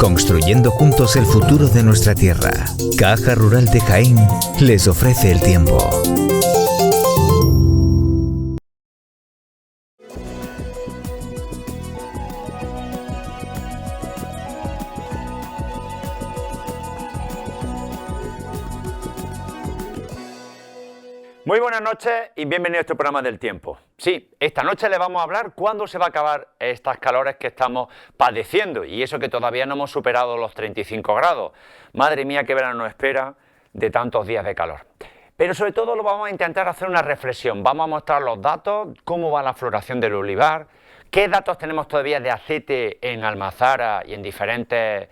Construyendo juntos el futuro de nuestra tierra. Caja Rural de Jaén les ofrece el tiempo. Muy buenas noches y bienvenidos a este programa del tiempo. Sí, esta noche les vamos a hablar cuándo se va a acabar estas calores que estamos padeciendo y eso que todavía no hemos superado los 35 grados. Madre mía, qué verano nos espera de tantos días de calor. Pero sobre todo lo vamos a intentar hacer una reflexión. Vamos a mostrar los datos, cómo va la floración del olivar, qué datos tenemos todavía de aceite en Almazara y en diferentes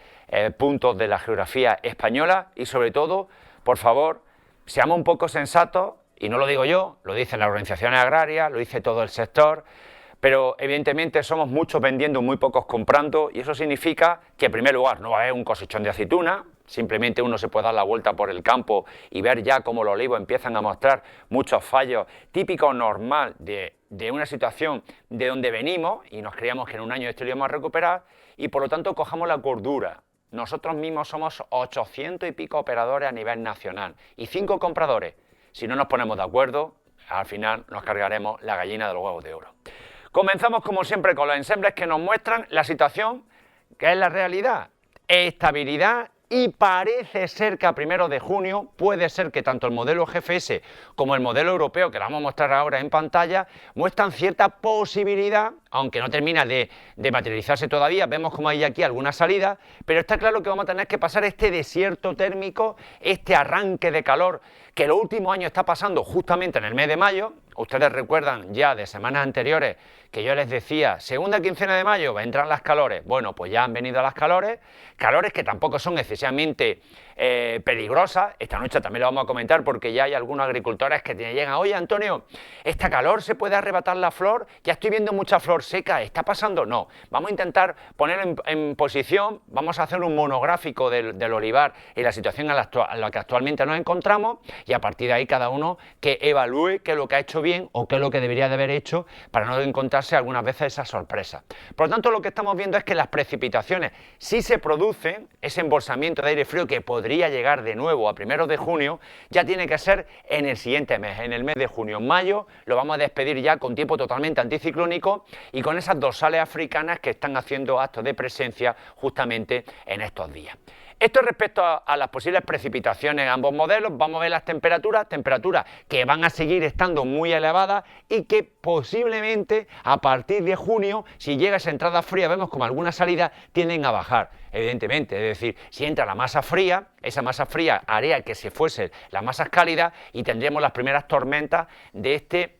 puntos de la geografía española y sobre todo, por favor, seamos un poco sensatos. Y no lo digo yo, lo dicen las organizaciones agrarias, lo dice todo el sector, pero evidentemente somos muchos vendiendo, muy pocos comprando, y eso significa que en primer lugar no va a haber un cosechón de aceituna, simplemente uno se puede dar la vuelta por el campo y ver ya cómo los olivos empiezan a mostrar muchos fallos típicos normal de una situación de donde venimos, y nos creíamos que en un año esto lo íbamos a recuperar, y por lo tanto cojamos la cordura. Nosotros mismos somos 800 y pico operadores a nivel nacional, y 5 compradores. Si no nos ponemos de acuerdo, al final nos cargaremos la gallina de los huevos de oro. Comenzamos como siempre con los ensembles que nos muestran la situación que es la realidad. Estabilidad y parece ser que a 1 de junio puede ser que tanto el modelo GFS como el modelo europeo, que lo vamos a mostrar ahora en pantalla, muestran cierta posibilidad, aunque no termina de materializarse todavía, vemos como hay aquí alguna salida, pero está claro que vamos a tener que pasar este desierto térmico, este arranque de calor que los últimos años está pasando justamente en el mes de mayo. Ustedes recuerdan ya de semanas anteriores que yo les decía, segunda quincena de mayo va a entrar las calores. Bueno, pues ya han venido las calores que tampoco son excesivamente peligrosas. Esta noche también lo vamos a comentar porque ya hay algunos agricultores que llegan, oye Antonio, ¿esta calor se puede arrebatar la flor? Ya estoy viendo mucha flor seca, ¿está pasando? No, vamos a intentar poner en posición, vamos a hacer un monográfico del olivar y la situación en la que actualmente nos encontramos, y a partir de ahí cada uno que evalúe qué es lo que ha hecho bien o qué es lo que debería de haber hecho para no encontrarse algunas veces esa sorpresa. Por lo tanto, lo que estamos viendo es que las precipitaciones, si se producen, ese embolsamiento de aire frío que podría llegar de nuevo a 1 de junio, ya tiene que ser en el siguiente mes, en el mes de junio. En mayo lo vamos a despedir ya con tiempo totalmente anticiclónico y con esas dorsales africanas que están haciendo actos de presencia justamente en estos días. Esto respecto a las posibles precipitaciones en ambos modelos. Vamos a ver las temperaturas que van a seguir estando muy elevadas y que posiblemente a partir de junio, si llega esa entrada fría, vemos como algunas salidas tienden a bajar, evidentemente. Es decir, si entra la masa fría, esa masa fría haría que se fuesen las masas cálidas y tendríamos las primeras tormentas de este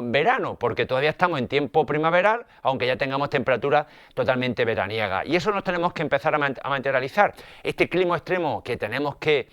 verano, porque todavía estamos en tiempo primaveral, aunque ya tengamos temperaturas totalmente veraniegas. Y eso nos tenemos que empezar a materializar. Este clima extremo que tenemos que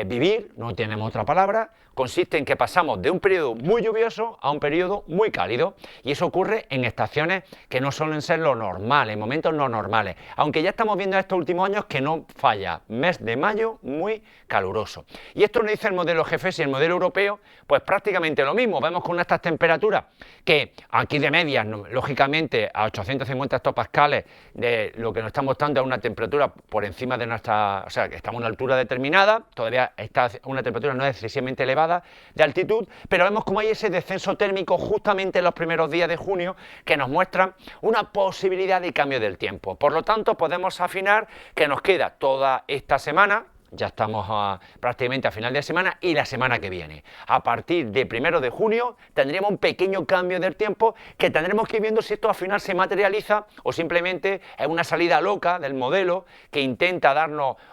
vivir, no tenemos otra palabra, consiste en que pasamos de un periodo muy lluvioso a un periodo muy cálido, y eso ocurre en estaciones que no suelen ser lo normal, en momentos no normales, aunque ya estamos viendo estos últimos años que no falla, mes de mayo muy caluroso. Y esto nos dice el modelo GFS y el modelo europeo, pues prácticamente lo mismo. Vemos con estas temperaturas que aquí de media, lógicamente a 850 hectopascales, de lo que nos está mostrando es una temperatura por encima de nuestra, o sea, que estamos a una altura determinada, todavía está una temperatura no excesivamente elevada de altitud, pero vemos como hay ese descenso térmico justamente en los primeros días de junio que nos muestran una posibilidad de cambio del tiempo. Por lo tanto, podemos afinar que nos queda toda esta semana, ya estamos prácticamente a final de semana, y la semana que viene. A partir de 1 de junio tendríamos un pequeño cambio del tiempo que tendremos que ir viendo si esto al final se materializa o simplemente es una salida loca del modelo que intenta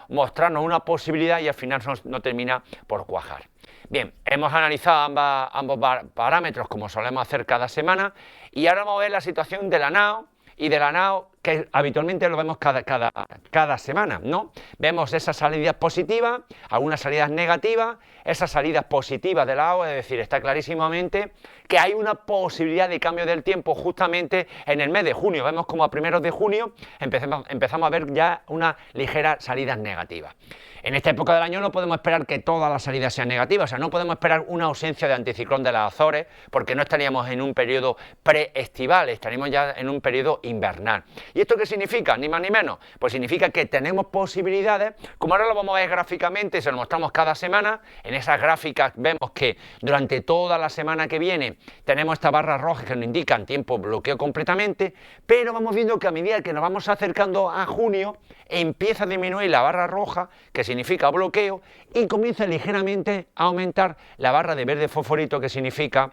mostrarnos una posibilidad y al final no termina por cuajar. Bien, hemos analizado ambos parámetros como solemos hacer cada semana, y ahora vamos a ver la situación de la NAO y de la NAO, que habitualmente lo vemos cada semana, ¿no? Vemos esas salidas positivas, algunas salidas negativas, esas salidas positivas de la NAO, es decir, está clarísimamente que hay una posibilidad de cambio del tiempo justamente en el mes de junio. Vemos como a 1 de junio empezamos a ver ya una ligera salida negativa. En esta época del año no podemos esperar que todas las salidas sean negativas, o sea, no podemos esperar una ausencia de anticiclón de las Azores, porque no estaríamos en un periodo preestival, estaríamos ya en un periodo invernal. ¿Y esto qué significa? Ni más ni menos. Pues significa que tenemos posibilidades, como ahora lo vamos a ver gráficamente, se lo mostramos cada semana. En esas gráficas vemos que durante toda la semana que viene tenemos esta barra roja que nos indican tiempo bloqueo completamente, pero vamos viendo que a medida que nos vamos acercando a junio, empieza a disminuir la barra roja, que significa bloqueo, y comienza ligeramente a aumentar la barra de verde fosforito, que significa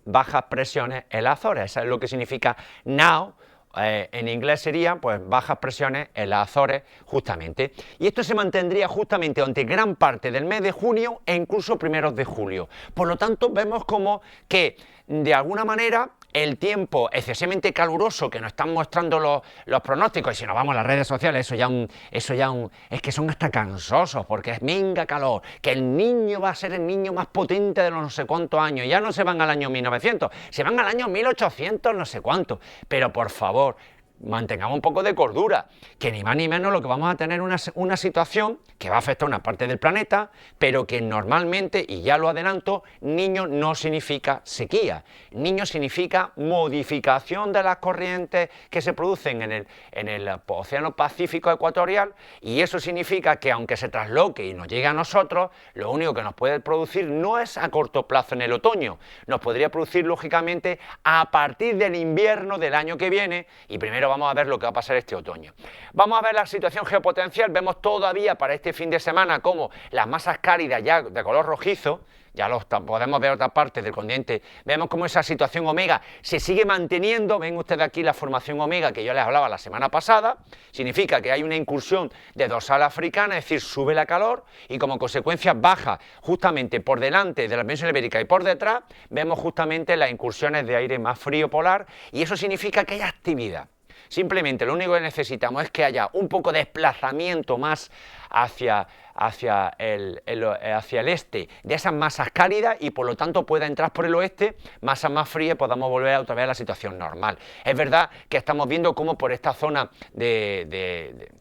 bajas presiones en las Azores. Eso es lo que significa now. En inglés sería pues bajas presiones en las Azores justamente, y esto se mantendría justamente durante gran parte del mes de junio e incluso primeros de julio. Por lo tanto, vemos como que de alguna manera el tiempo excesivamente caluroso que nos están mostrando los pronósticos, y si nos vamos a las redes sociales, es que son hasta cansosos, porque es venga calor, que el niño va a ser el niño más potente de los no sé cuántos años, ya no se van al año 1900, se van al año 1800 no sé cuánto, pero por favor, mantengamos un poco de cordura, que ni más ni menos lo que vamos a tener una situación que va a afectar a una parte del planeta, pero que normalmente, y ya lo adelanto, niño no significa sequía, niño significa modificación de las corrientes que se producen en el Océano Pacífico Ecuatorial, y eso significa que aunque se trasloque y nos llegue a nosotros, lo único que nos puede producir no es a corto plazo en el otoño, nos podría producir lógicamente a partir del invierno del año que viene, y primero vamos a ver lo que va a pasar este otoño. Vamos a ver la situación geopotencial. Vemos todavía para este fin de semana como las masas cálidas ya de color rojizo, ya los podemos ver otra parte del continente, vemos como esa situación omega se sigue manteniendo. Ven ustedes aquí la formación omega que yo les hablaba la semana pasada, significa que hay una incursión de dorsal africana, es decir, sube la calor y como consecuencia baja justamente por delante de la península ibérica y por detrás, vemos justamente las incursiones de aire más frío polar, y eso significa que hay actividad. Simplemente lo único que necesitamos es que haya un poco de desplazamiento más hacia el este de esas masas cálidas, y por lo tanto pueda entrar por el oeste masas más frías y podamos volver otra vez a la situación normal. Es verdad que estamos viendo cómo por esta zona de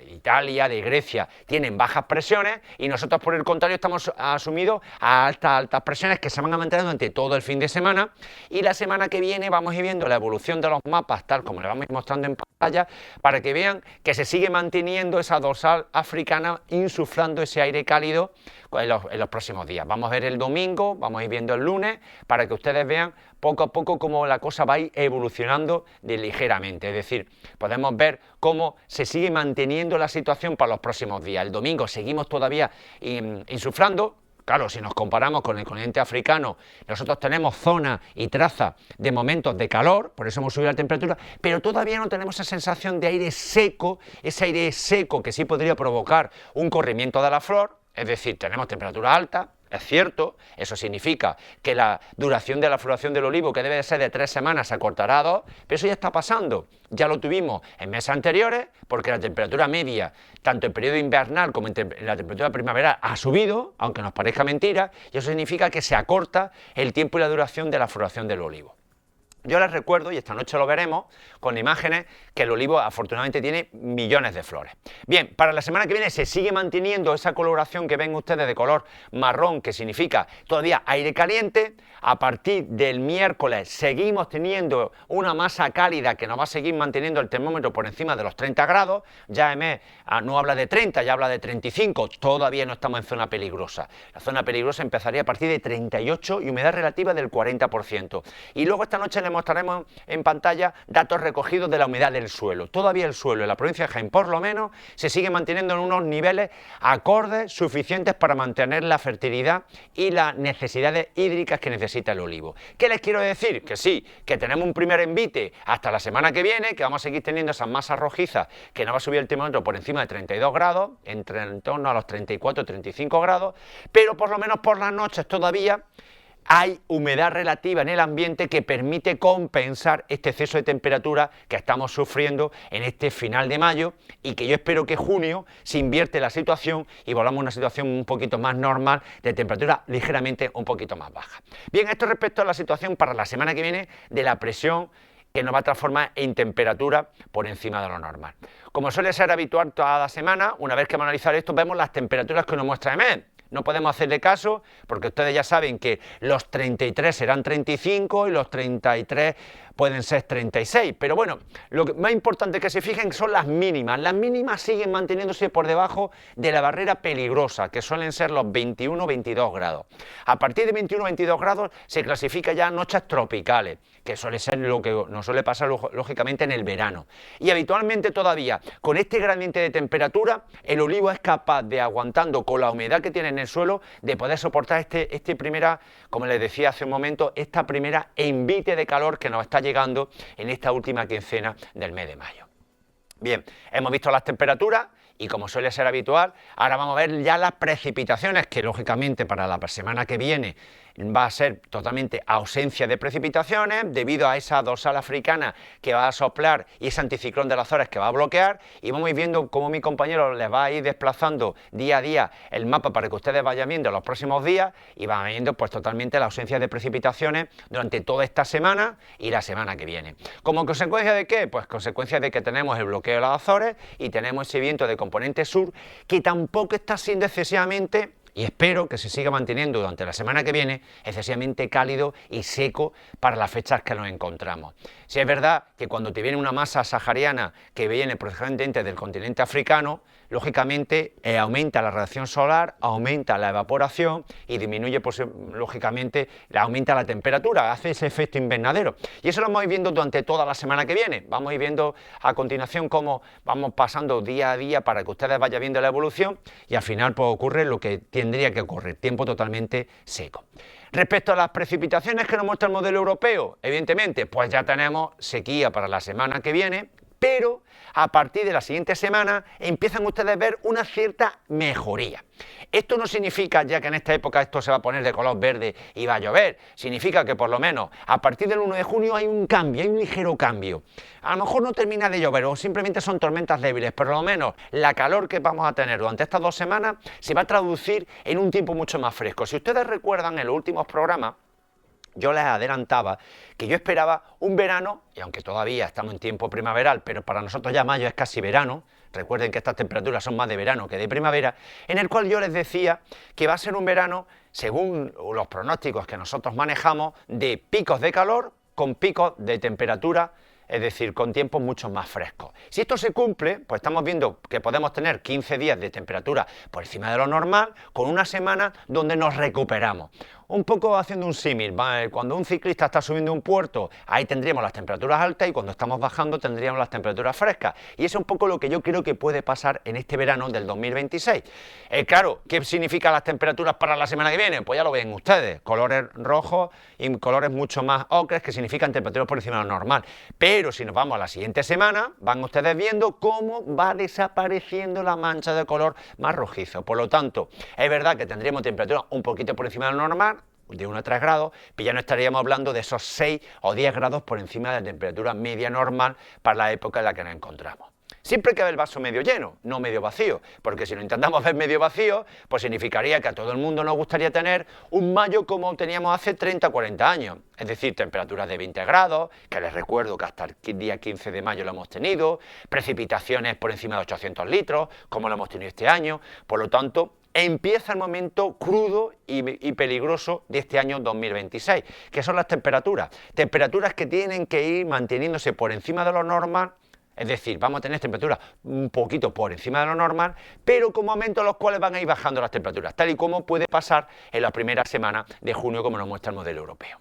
Italia, de Grecia, tienen bajas presiones, y nosotros por el contrario estamos asumidos a altas presiones que se van a mantener durante todo el fin de semana, y la semana que viene vamos a ir viendo la evolución de los mapas tal como le vamos a ir mostrando en pantalla, para que vean que se sigue manteniendo esa dorsal africana insuflando ese aire cálido en los próximos días. Vamos a ver el domingo, vamos a ir viendo el lunes, para que ustedes vean poco a poco cómo la cosa va a ir evolucionando ligeramente, es decir, podemos ver cómo se sigue manteniendo la situación para los próximos días. El domingo seguimos todavía insuflando. Claro, si nos comparamos con el continente africano, nosotros tenemos zonas y trazas de momentos de calor, por eso hemos subido la temperatura, pero todavía no tenemos esa sensación de aire seco, ese aire seco que sí podría provocar un corrimiento de la flor, es decir, tenemos temperatura alta. Es cierto, eso significa que la duración de la floración del olivo, que debe de ser de 3 semanas, se acortará a 2, pero eso ya está pasando. Ya lo tuvimos en meses anteriores, porque la temperatura media, tanto en periodo invernal como en la temperatura primaveral, ha subido, aunque nos parezca mentira, y eso significa que se acorta el tiempo y la duración de la floración del olivo. Yo les recuerdo, y esta noche lo veremos con imágenes, que el olivo afortunadamente tiene millones de flores. Bien, para la semana que viene se sigue manteniendo esa coloración que ven ustedes de color marrón, que significa todavía aire caliente. A partir del miércoles seguimos teniendo una masa cálida que nos va a seguir manteniendo el termómetro por encima de los 30 grados. Ya EMET no habla de 30, ya habla de 35, todavía no estamos en zona peligrosa. La zona peligrosa empezaría a partir de 38 y humedad relativa del 40%. Y luego esta noche les mostraremos en pantalla datos recogidos de la humedad del suelo. Todavía el suelo en la provincia de Jaén, por lo menos, se sigue manteniendo en unos niveles acordes suficientes para mantener la fertilidad y las necesidades hídricas que necesita el olivo. ¿Qué les quiero decir? Que sí, que tenemos un primer envite hasta la semana que viene, que vamos a seguir teniendo esas masas rojizas, que nos va a subir el termómetro por encima de 32 grados, en torno a los 34 o 35 grados, pero por lo menos por las noches todavía hay humedad relativa en el ambiente que permite compensar este exceso de temperatura que estamos sufriendo en este final de mayo, y que yo espero que junio se invierte la situación y volvamos a una situación un poquito más normal de temperatura ligeramente un poquito más baja. Bien, esto respecto a la situación para la semana que viene de la presión que nos va a transformar en temperatura por encima de lo normal. Como suele ser habitual toda la semana, una vez que vamos a analizar esto, vemos las temperaturas que nos muestra EMET. no podemos hacerle caso porque ustedes ya saben que los 33 serán 35 y los 33 pueden ser 36, pero bueno, lo más importante que se fijen son las mínimas siguen manteniéndose por debajo de la barrera peligrosa, que suelen ser los 21-22 grados. A partir de 21-22 grados se clasifica ya noches tropicales, que suele ser lo que nos suele pasar lógicamente en el verano. Y habitualmente todavía, con este gradiente de temperatura, el olivo es capaz de, aguantando con la humedad que tiene en el suelo, de poder soportar este primera, como les decía hace un momento, esta primera envite de calor que nos está llegando en esta última quincena del mes de mayo. Bien, hemos visto las temperaturas y como suele ser habitual, ahora vamos a ver ya las precipitaciones, que lógicamente para la semana que viene va a ser totalmente ausencia de precipitaciones debido a esa dorsal africana que va a soplar y ese anticiclón de las Azores que va a bloquear, y vamos a ir viendo cómo mi compañero les va a ir desplazando día a día el mapa para que ustedes vayan viendo los próximos días y van viendo pues totalmente la ausencia de precipitaciones durante toda esta semana y la semana que viene. ¿Como consecuencia de qué? Pues consecuencia de que tenemos el bloqueo de las Azores y tenemos ese viento de componente sur que tampoco está siendo excesivamente, y espero que se siga manteniendo durante la semana que viene, excesivamente cálido y seco para las fechas que nos encontramos. Si es verdad que cuando te viene una masa sahariana que viene procedente del continente africano, lógicamente aumenta la radiación solar, aumenta la evaporación y disminuye, pues, lógicamente, aumenta la temperatura, hace ese efecto invernadero. Y eso lo vamos a ir viendo durante toda la semana que viene. Vamos a ir viendo a continuación cómo vamos pasando día a día para que ustedes vayan viendo la evolución y al final pues ocurre lo que tendría que ocurrir, tiempo totalmente seco. Respecto a las precipitaciones que nos muestra el modelo europeo, evidentemente, pues ya tenemos sequía para la semana que viene, pero a partir de la siguiente semana empiezan ustedes a ver una cierta mejoría. Esto no significa ya que en esta época esto se va a poner de color verde y va a llover, significa que por lo menos a partir del 1 de junio hay un cambio, hay un ligero cambio. A lo mejor no termina de llover o simplemente son tormentas débiles, pero por lo menos la calor que vamos a tener durante estas 2 semanas se va a traducir en un tiempo mucho más fresco. Si ustedes recuerdan en los últimos programas, yo les adelantaba que yo esperaba un verano, y aunque todavía estamos en tiempo primaveral, pero para nosotros ya mayo es casi verano, recuerden que estas temperaturas son más de verano que de primavera, en el cual yo les decía que va a ser un verano, según los pronósticos que nosotros manejamos, de picos de calor con picos de temperatura, es decir, con tiempos mucho más frescos. Si esto se cumple, pues estamos viendo que podemos tener 15 días de temperatura por encima de lo normal, con una semana donde nos recuperamos. Un poco haciendo un símil, cuando un ciclista está subiendo un puerto, ahí tendríamos las temperaturas altas y cuando estamos bajando tendríamos las temperaturas frescas. Y eso es un poco lo que yo creo que puede pasar en este verano del 2026. Claro, ¿qué significan las temperaturas para la semana que viene? Pues ya lo ven ustedes, colores rojos y colores mucho más ocres que significan temperaturas por encima de lo normal. Pero si nos vamos a la siguiente semana, van ustedes viendo cómo va desapareciendo la mancha de color más rojizo. Por lo tanto, es verdad que tendríamos temperaturas un poquito por encima de lo normal, de 1 a 3 grados, pero ya no estaríamos hablando de esos 6 o 10 grados por encima de la temperatura media normal para la época en la que nos encontramos. Siempre hay que ver el vaso medio lleno, no medio vacío, porque si lo intentamos ver medio vacío, pues significaría que a todo el mundo nos gustaría tener un mayo como teníamos hace 30 o 40 años, es decir, temperaturas de 20 grados, que les recuerdo que hasta el día 15 de mayo lo hemos tenido, precipitaciones por encima de 800 litros, como lo hemos tenido este año, por lo tanto, empieza el momento crudo y peligroso de este año 2026, que son las temperaturas que tienen que ir manteniéndose por encima de lo normal. Es decir, vamos a tener temperaturas un poquito por encima de lo normal, pero con momentos en los cuales van a ir bajando las temperaturas, tal y como puede pasar en la primera semana de junio, como nos muestra el modelo europeo.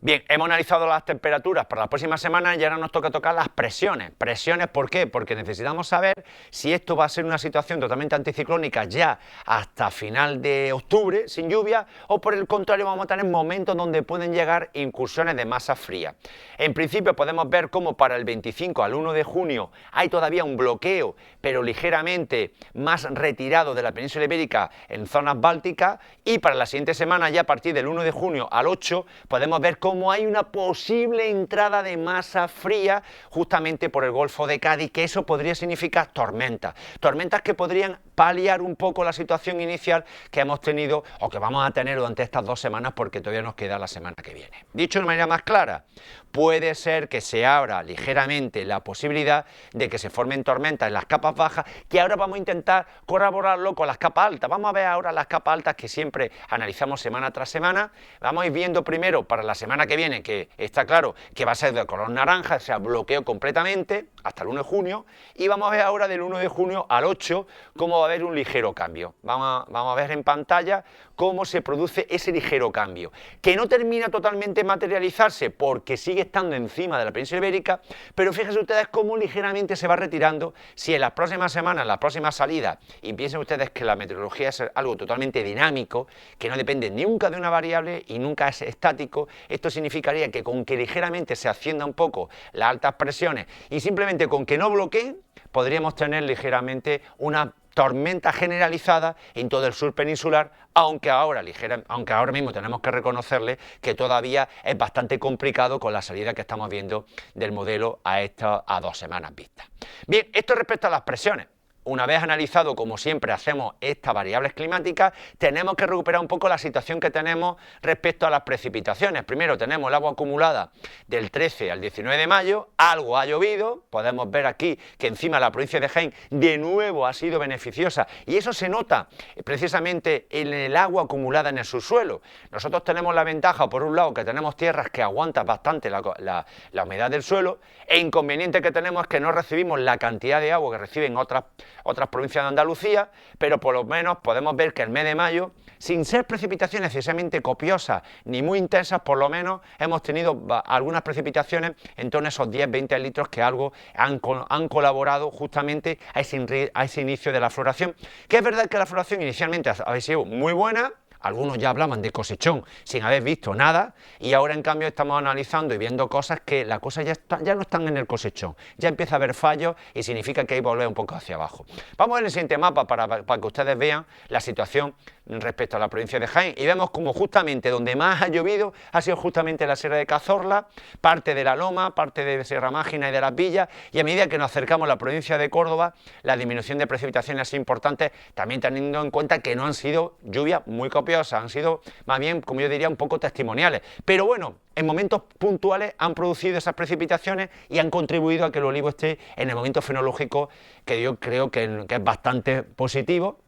Bien, hemos analizado las temperaturas para la próxima semana y ahora nos toca tocar las presiones. ¿Presiones por qué? Porque necesitamos saber si esto va a ser una situación totalmente anticiclónica ya hasta final de octubre, sin lluvia, o por el contrario vamos a tener momentos donde pueden llegar incursiones de masa fría. En principio podemos ver cómo para el 25 al 1 de junio hay todavía un bloqueo, pero ligeramente más retirado de la península ibérica en zonas bálticas, y para la siguiente semana, ya a partir del 1 de junio al 8, podemos ver cómo como hay una posible entrada de masa fría justamente por el Golfo de Cádiz, que eso podría significar tormentas. Tormentas que podrían paliar un poco la situación inicial que hemos tenido o que vamos a tener durante estas 2 semanas, porque todavía nos queda la semana que viene. Dicho de manera más clara, puede ser que se abra ligeramente la posibilidad de que se formen tormentas en las capas bajas, que ahora vamos a intentar corroborarlo con las capas altas. Vamos a ver ahora las capas altas que siempre analizamos semana tras semana. Vamos a ir viendo primero para la semana que viene, que está claro que va a ser de color naranja, o sea, bloqueo completamente hasta el 1 de junio, y vamos a ver ahora del 1 de junio al 8 cómo va a haber un ligero cambio. Vamos a ver en pantalla cómo se produce ese ligero cambio, que no termina totalmente materializarse porque sigue estando encima de la península ibérica, pero fíjense ustedes cómo ligeramente se va retirando. Si en las próximas semanas, en las próximas salidas, y piensen ustedes que la meteorología es algo totalmente dinámico, que no depende nunca de una variable y nunca es estático, esto significaría que con que ligeramente se ascienda un poco las altas presiones y simplemente con que no bloqueen, podríamos tener ligeramente una tormenta generalizada en todo el sur peninsular, aunque ahora mismo tenemos que reconocerle que todavía es bastante complicado con la salida que estamos viendo del modelo a 2 semanas vistas. Bien, esto respecto a las presiones. Una vez analizado, como siempre hacemos, estas variables climáticas, tenemos que recuperar un poco la situación que tenemos respecto a las precipitaciones. Primero tenemos el agua acumulada del 13 al 19 de mayo, algo ha llovido, podemos ver aquí que encima la provincia de Jaén de nuevo ha sido beneficiosa, y eso se nota precisamente en el agua acumulada en el subsuelo. Nosotros tenemos la ventaja, por un lado, que tenemos tierras que aguantan bastante la humedad del suelo, e inconveniente que tenemos es que no recibimos la cantidad de agua que reciben otras provincias de Andalucía, pero por lo menos podemos ver que el mes de mayo, sin ser precipitaciones excesivamente copiosas ni muy intensas, por lo menos hemos tenido algunas precipitaciones en torno a esos 10-20 litros que algo han colaborado justamente a ese inicio de la floración, que es verdad que la floración inicialmente ha sido muy buena. Algunos ya hablaban de cosechón sin haber visto nada, y ahora en cambio estamos analizando y viendo cosas que las cosas ya no están en el cosechón, ya empieza a haber fallos y significa que hay que volver un poco hacia abajo. Vamos a ver el siguiente mapa para que ustedes vean la situación respecto a la provincia de Jaén, y vemos como justamente donde más ha llovido ha sido justamente la Sierra de Cazorla, parte de la Loma, parte de Sierra Mágina y de las Villas, y a medida que nos acercamos a la provincia de Córdoba, la disminución de precipitaciones es importante, también teniendo en cuenta que no han sido lluvias muy copiosas, han sido más bien, como yo diría, un poco testimoniales, pero bueno, en momentos puntuales han producido esas precipitaciones y han contribuido a que el olivo esté en el momento fenológico que yo creo que es bastante positivo,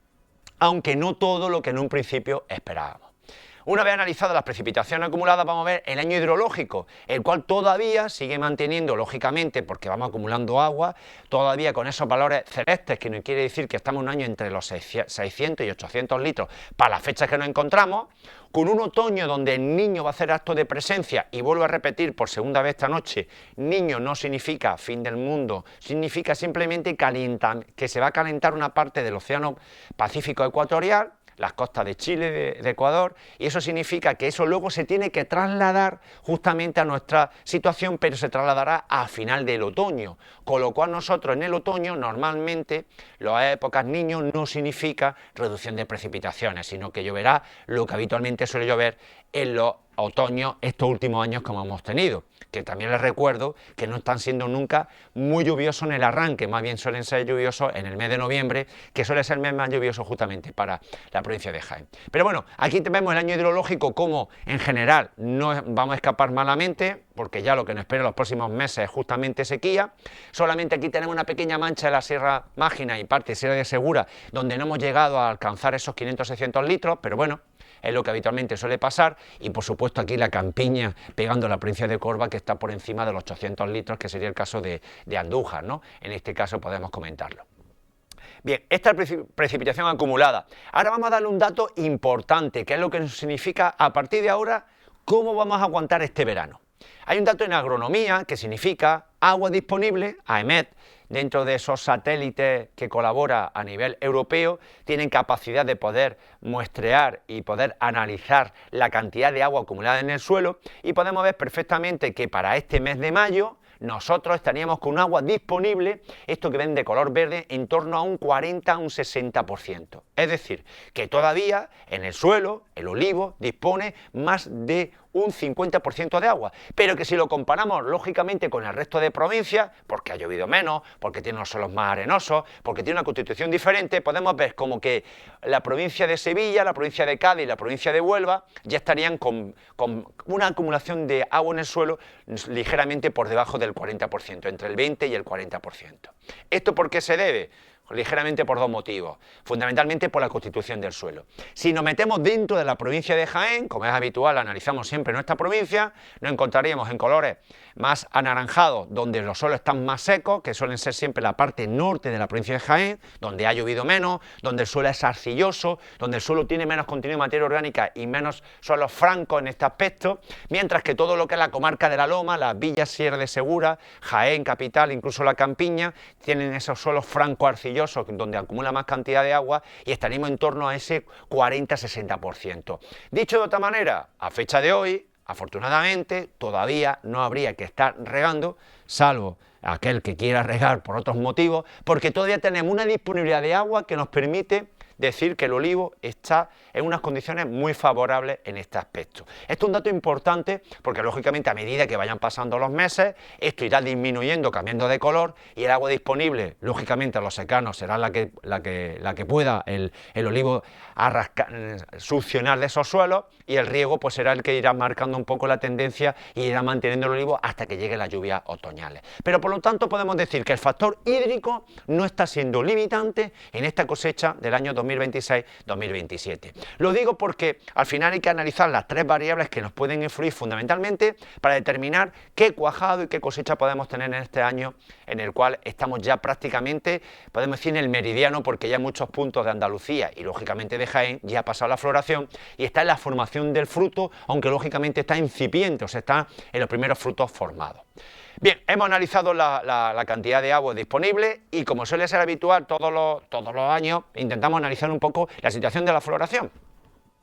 aunque no todo lo que en un principio esperábamos. Una vez analizadas las precipitaciones acumuladas, vamos a ver el año hidrológico, el cual todavía sigue manteniendo, lógicamente, porque vamos acumulando agua, todavía con esos valores celestes, que nos quiere decir que estamos un año entre los 600 y 800 litros para las fechas que nos encontramos, con un otoño donde el Niño va a hacer acto de presencia, y vuelvo a repetir por segunda vez esta noche, Niño no significa fin del mundo, significa simplemente que se va a calentar una parte del Océano Pacífico Ecuatorial, las costas de Chile, de Ecuador, y eso significa que eso luego se tiene que trasladar justamente a nuestra situación, pero se trasladará a final del otoño, con lo cual nosotros en el otoño normalmente las épocas Niño no significa reducción de precipitaciones, sino que lloverá lo que habitualmente suele llover en los otoños estos últimos años como hemos tenido, que también les recuerdo que no están siendo nunca muy lluviosos en el arranque, más bien suelen ser lluviosos en el mes de noviembre, que suele ser el mes más lluvioso justamente para la provincia de Jaén. Pero bueno, aquí vemos el año hidrológico como en general no vamos a escapar malamente, porque ya lo que nos espera en los próximos meses es justamente sequía. Solamente aquí tenemos una pequeña mancha de la Sierra Mágina y parte de Sierra de Segura, donde no hemos llegado a alcanzar esos 500-600 litros, pero bueno, es lo que habitualmente suele pasar, y por supuesto aquí la campiña pegando a la provincia de Córdoba, que está por encima de los 800 litros, que sería el caso de Andújar, ¿no? En este caso podemos comentarlo. Bien, esta es la precipitación acumulada. Ahora vamos a darle un dato importante, que es lo que nos significa a partir de ahora cómo vamos a aguantar este verano. Hay un dato en agronomía que significa agua disponible, AEMET, dentro de esos satélites que colabora a nivel europeo, tienen capacidad de poder muestrear y poder analizar la cantidad de agua acumulada en el suelo, y podemos ver perfectamente que para este mes de mayo nosotros estaríamos con un agua disponible, esto que ven de color verde, en torno a un 40 a un 60%. Es decir, que todavía en el suelo el olivo dispone más de un 50% de agua, pero que si lo comparamos lógicamente con el resto de provincias, porque ha llovido menos, porque tiene los suelos más arenosos, porque tiene una constitución diferente, podemos ver como que la provincia de Sevilla, la provincia de Cádiz y la provincia de Huelva ya estarían con una acumulación de agua en el suelo ligeramente por debajo del 40%, entre el 20 y el 40%. ¿Esto por qué se debe? Ligeramente por dos motivos, fundamentalmente por la constitución del suelo. Si nos metemos dentro de la provincia de Jaén, como es habitual, analizamos siempre nuestra provincia, nos encontraríamos en colores más anaranjados, donde los suelos están más secos, que suelen ser siempre la parte norte de la provincia de Jaén, donde ha llovido menos, donde el suelo es arcilloso, donde el suelo tiene menos contenido de materia orgánica y menos suelos francos en este aspecto, mientras que todo lo que es la comarca de la Loma, las villas Sierra de Segura, Jaén, capital, incluso la Campiña, tienen esos suelos franco-arcillosos, donde acumula más cantidad de agua y estaríamos en torno a ese 40-60%. Dicho de otra manera, a fecha de hoy, afortunadamente, todavía no habría que estar regando, salvo aquel que quiera regar por otros motivos, porque todavía tenemos una disponibilidad de agua que nos permite decir que el olivo está en unas condiciones muy favorables en este aspecto. Esto es un dato importante porque lógicamente a medida que vayan pasando los meses esto irá disminuyendo, cambiando de color y el agua disponible, lógicamente a los secanos será la que pueda el olivo succionar de esos suelos y el riego pues será el que irá marcando un poco la tendencia y irá manteniendo el olivo hasta que lleguen las lluvias otoñales. Pero por lo tanto podemos decir que el factor hídrico no está siendo limitante en esta cosecha del año 2026-2027. Lo digo porque al final hay que analizar las tres variables que nos pueden influir fundamentalmente para determinar qué cuajado y qué cosecha podemos tener en este año en el cual estamos ya prácticamente, podemos decir, en el meridiano, porque ya en muchos puntos de Andalucía y lógicamente de Jaén ya ha pasado la floración y está en la formación del fruto, aunque lógicamente está incipiente, o sea, está en los primeros frutos formados. Bien, hemos analizado la cantidad de agua disponible y como suele ser habitual todos los años, intentamos analizar un poco la situación de la floración.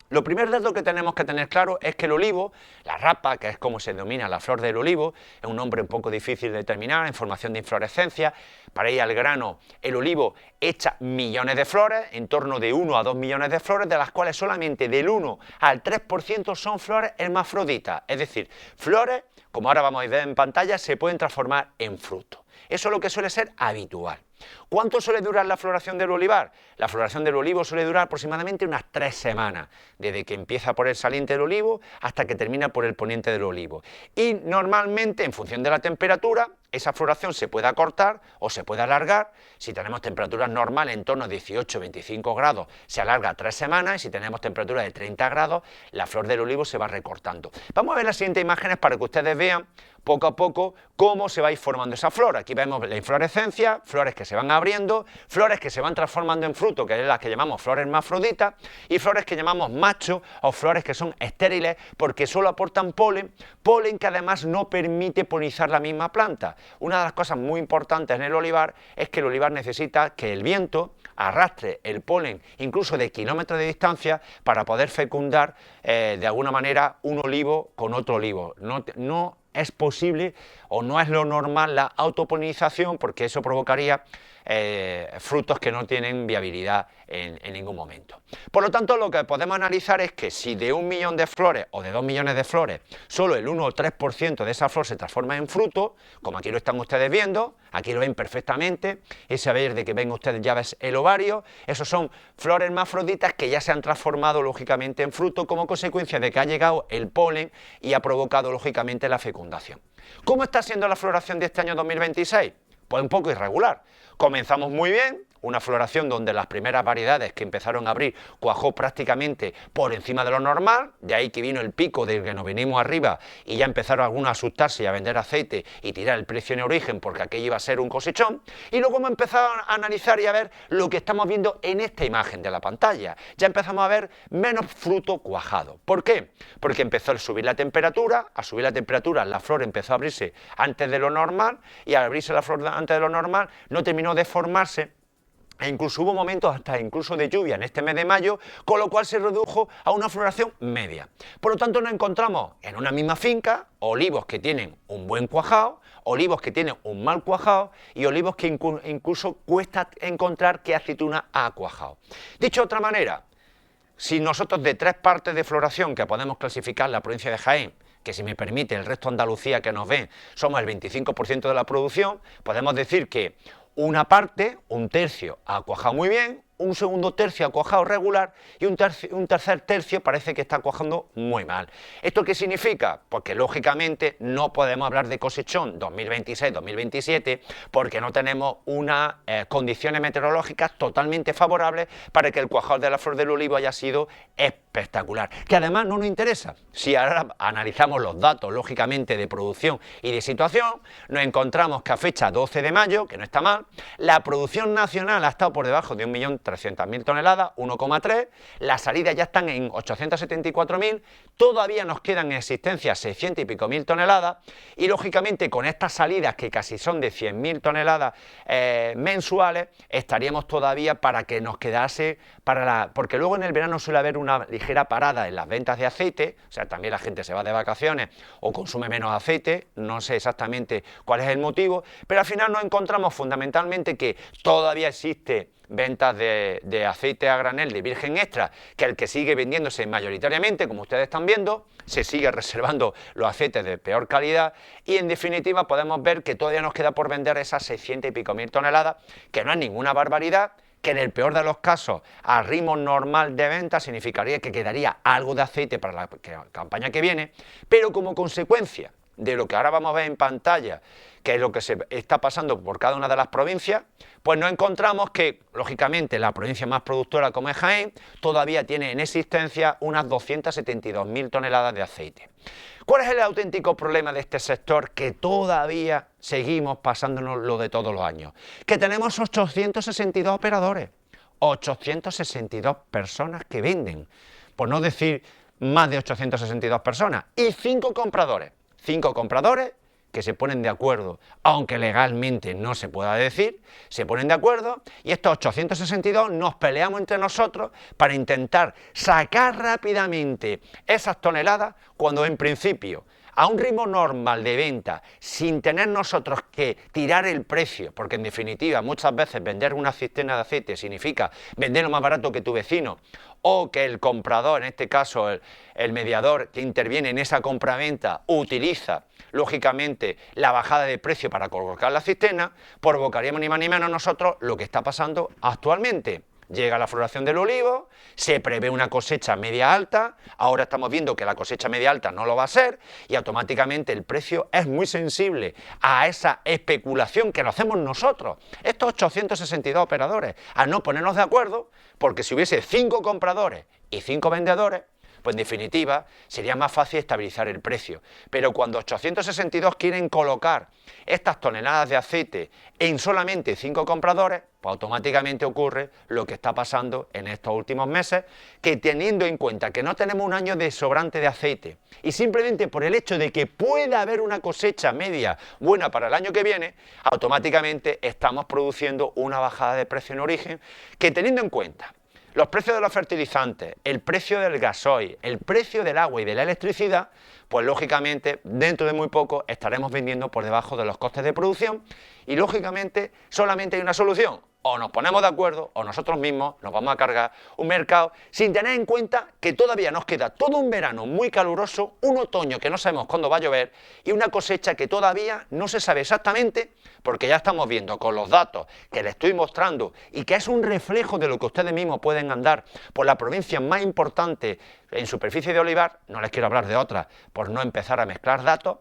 Lo primer dato que tenemos que tener claro es que el olivo, la rapa, que es como se denomina la flor del olivo, es un nombre un poco difícil de determinar en formación de inflorescencia. Para ir al grano, el olivo echa millones de flores, en torno de 1 a 2 millones de flores, de las cuales solamente del 1 al 3% son flores hermafroditas, es decir, flores, como ahora vamos a ver en pantalla, se pueden transformar en fruto. Eso es lo que suele ser habitual. ¿Cuánto suele durar la floración del olivar? La floración del olivo suele durar aproximadamente unas 3 semanas, desde que empieza por el saliente del olivo hasta que termina por el poniente del olivo. Y normalmente, en función de la temperatura, esa floración se puede acortar o se puede alargar. Si tenemos temperaturas normales en torno a 18-25 grados, se alarga 3 semanas, y si tenemos temperaturas de 30 grados, la flor del olivo se va recortando. Vamos a ver las siguientes imágenes para que ustedes vean poco a poco cómo se va a ir formando esa flor. Aquí vemos la inflorescencia, flores que se van abriendo, flores que se van transformando en fruto, que es las que llamamos flores hermafroditas, y flores que llamamos machos o flores que son estériles porque solo aportan polen que además no permite polinizar la misma planta. Una de las cosas muy importantes en el olivar es que el olivar necesita que el viento arrastre el polen incluso de kilómetros de distancia para poder fecundar de alguna manera un olivo con otro olivo. No es posible o no es lo normal la autopolinización, porque eso provocaría frutos que no tienen viabilidad en ningún momento. Por lo tanto, lo que podemos analizar es que si de 1 millón de flores o de 2 millones de flores solo el 1 o 3% de esa flor se transforma en fruto, como aquí lo están ustedes viendo, aquí lo ven perfectamente, ese verde que ven ustedes ya ves el ovario, esos son flores hermafroditas que ya se han transformado lógicamente en fruto como consecuencia de que ha llegado el polen y ha provocado lógicamente la fecundación. ¿Cómo está siendo la floración de este año 2026? Pues un poco irregular. Comenzamos muy bien, una floración donde las primeras variedades que empezaron a abrir cuajó prácticamente por encima de lo normal, de ahí que vino el pico del que nos venimos arriba y ya empezaron algunos a asustarse y a vender aceite y tirar el precio en origen porque aquello iba a ser un cosechón, y luego hemos empezado a analizar y a ver lo que estamos viendo en esta imagen de la pantalla. Ya empezamos a ver menos fruto cuajado. ¿Por qué? Porque empezó a subir la temperatura, la flor empezó a abrirse antes de lo normal y al abrirse la flor antes de lo normal no terminó de formarse e incluso hubo momentos hasta incluso de lluvia en este mes de mayo, con lo cual se redujo a una floración media. Por lo tanto, nos encontramos en una misma finca olivos que tienen un buen cuajado, olivos que tienen un mal cuajado y olivos que incluso cuesta encontrar que aceituna ha cuajado. Dicho de otra manera, si nosotros de 3 partes de floración que podemos clasificar la provincia de Jaén, que si me permite el resto de Andalucía que nos ven, somos el 25% de la producción, podemos decir que una parte, un tercio, ha cuajado muy bien, un segundo tercio ha cuajado regular y un tercer tercio parece que está cuajando muy mal. ¿Esto qué significa? Pues que lógicamente no podemos hablar de cosechón 2026-2027 porque no tenemos unas condiciones meteorológicas totalmente favorables para que el cuajado de la flor del olivo haya sido espectacular, que además no nos interesa. Si ahora analizamos los datos, lógicamente, de producción y de situación, nos encontramos que a fecha 12 de mayo, que no está mal, la producción nacional ha estado por debajo de 1.300.000 toneladas, 1,3, las salidas ya están en 874.000, todavía nos quedan en existencia 600 y pico mil toneladas, y lógicamente con estas salidas, que casi son de 100.000 toneladas mensuales, estaríamos todavía para que nos quedase, porque luego en el verano suele haber una ligera parada en las ventas de aceite, o sea, también la gente se va de vacaciones o consume menos aceite, no sé exactamente cuál es el motivo, pero al final nos encontramos fundamentalmente que todavía existe ventas de aceite a granel de virgen extra, que el que sigue vendiéndose mayoritariamente, como ustedes están viendo, se sigue reservando los aceites de peor calidad y en definitiva podemos ver que todavía nos queda por vender esas 600 y pico mil toneladas, que no es ninguna barbaridad, que en el peor de los casos, a ritmo normal de venta, significaría que quedaría algo de aceite para la campaña que viene, pero como consecuencia de lo que ahora vamos a ver en pantalla, que es lo que se está pasando por cada una de las provincias, pues nos encontramos que, lógicamente, la provincia más productora como es Jaén, todavía tiene en existencia unas 272.000 toneladas de aceite. ¿Cuál es el auténtico problema de este sector que todavía seguimos pasándonos lo de todos los años? Que tenemos 862 operadores, 862 personas que venden, por no decir más de 862 personas, y 5 compradores. 5 compradores que se ponen de acuerdo, aunque legalmente no se pueda decir, se ponen de acuerdo y estos 862 nos peleamos entre nosotros para intentar sacar rápidamente esas toneladas cuando en principio a un ritmo normal de venta, sin tener nosotros que tirar el precio, porque en definitiva muchas veces vender una cisterna de aceite significa venderlo más barato que tu vecino, o que el comprador, en este caso el mediador que interviene en esa compraventa, utiliza lógicamente la bajada de precio para colocar la cisterna, provocaríamos ni más ni menos nosotros lo que está pasando actualmente. Llega la floración del olivo, se prevé una cosecha media alta, ahora estamos viendo que la cosecha media alta no lo va a ser y automáticamente el precio es muy sensible a esa especulación que lo hacemos nosotros, estos 862 operadores, a no ponernos de acuerdo, porque si hubiese 5 compradores y 5 vendedores, pues en definitiva sería más fácil estabilizar el precio. Pero cuando 862 quieren colocar estas toneladas de aceite en solamente 5 compradores, pues automáticamente ocurre lo que está pasando en estos últimos meses, que teniendo en cuenta que no tenemos un año de sobrante de aceite y simplemente por el hecho de que pueda haber una cosecha media buena para el año que viene, automáticamente estamos produciendo una bajada de precio en origen que, teniendo en cuenta los precios de los fertilizantes, el precio del gasoil, el precio del agua y de la electricidad, pues lógicamente dentro de muy poco estaremos vendiendo por debajo de los costes de producción y lógicamente solamente hay una solución: o nos ponemos de acuerdo o nosotros mismos nos vamos a cargar un mercado sin tener en cuenta que todavía nos queda todo un verano muy caluroso, un otoño que no sabemos cuándo va a llover y una cosecha que todavía no se sabe exactamente, porque ya estamos viendo con los datos que les estoy mostrando y que es un reflejo de lo que ustedes mismos pueden andar por la provincia más importante en superficie de olivar, no les quiero hablar de otras por no empezar a mezclar datos,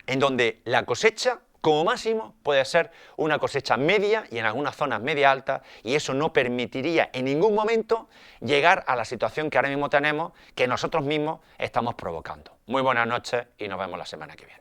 en donde la cosecha como máximo puede ser una cosecha media y en algunas zonas media alta, y eso no permitiría en ningún momento llegar a la situación que ahora mismo tenemos, que nosotros mismos estamos provocando. Muy buenas noches y nos vemos la semana que viene.